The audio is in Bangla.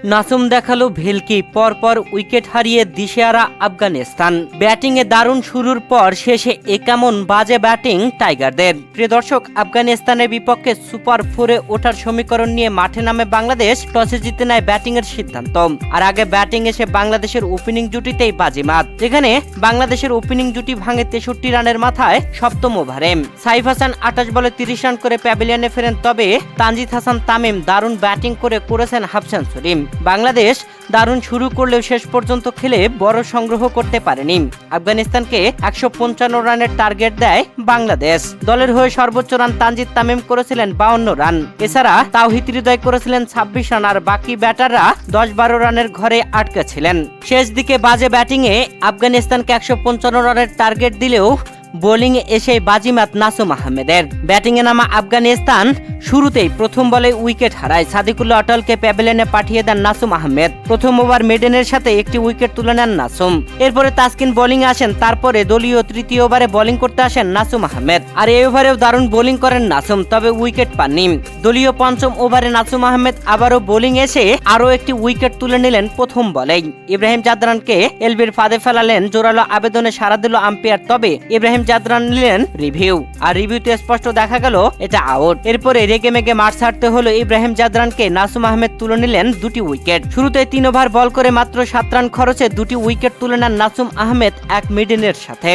নাসুম দেখালো ভেলকি, পরপর উইকেট হারিয়ে দিশেহারা আফগানিস্তান। ব্যাটিংয়ে দারুণ শুরুর পর শেষে কেমন বাজে ব্যাটিং টাইগারদের। প্রিয় দর্শক, আফগানিস্তানের বিপক্ষে সুপার 4-এ ওঠার সমীকরণ নিয়ে মাঠে নামে বাংলাদেশ। টসে জিতে নেয় ব্যাটিং এর সিদ্ধান্ত। আর আগে ব্যাটিং এসে বাংলাদেশের ওপেনিং জুটিতেই বাজিমাত, যেখানে বাংলাদেশের ওপেনিং জুটি ভাঙে 63 রানের মাথায় সপ্তম ওভারে। সাইফ হাসান 28 বলে 30 রান করে প্যাভিলিয়নে ফেরেন, তবে তানজিদ হাসান তামিম দারুণ ব্যাটিং করেছেন হাফ সেঞ্চুরি। বাংলাদেশ দারুণ শুরু করলেও শেষ পর্যন্ত খেলে বড় সংগ্রহ করতে পারেনি। আফগানিস্তানকে 155 রানের টার্গেট দেয় বাংলাদেশ। দলের হয়ে সর্বোচ্চ রান তানজিদ তামিম করেছিলেন 52 রান। এছাড়া তাওহিদ হৃদয় করেছিলেন 26 রান। আর বাকি ব্যাটাররা 10-12 রানের ঘরে আটকে ছিলেন। শেষ দিকে বাজে ব্যাটিংয়ে আফগানিস্তানকে 155 রানের টার্গেট দিলেও বোলিং এসে বাজিমাত নাসুম আহমেদের। ব্যাটিংয়ে নামা আফগানিস্তান শুরুতেই প্রথম বলে উইকেট হারায়। সাদিকুল্লাহ অটলকে প্যাভিলিয়নে পাঠিয়ে দেন নাসুম আহমেদ। প্রথম ওভার মেডেনের সাথে একটি উইকেট তুলে নেন নাসুম। এরপরে তাসকিন বোলিং আসেন, তারপরে দলীয় তৃতীয় ওভারে বোলিং করতে আসেন নাসুম আহমেদ। আর এই ওভারেও দারুণ বোলিং করেন নাসুম, তবে উইকেট পাননি। দলীয় পঞ্চম ওভারে নাসুম আহমেদ আবারও বোলিং এসে আরও একটি উইকেট তুলে নিলেন প্রথম বলেই। ইব্রাহিম জাদরানকে এলবির ফাঁদে ফেলালেন। জোরালো আবেদনে সাড়া দিল আম্পায়ার, তবে ইব্রাহিম জাদরান নিলেন রিভিউ। আর রিভিউতে স্পষ্ট দেখা গেল এটা আউট। এরপরে রেগে মেগে মাঠ ছাড়তে হলো ইব্রাহিম জাদরানকে। নাসুম আহমেদ তুলে নিলেন 2টি উইকেট। শুরুতে 3 ওভার বল করে মাত্র 7 রান খরচে 2টি উইকেট তুলে নেন নাসুম আহমেদ এক মিডেনের সাথে।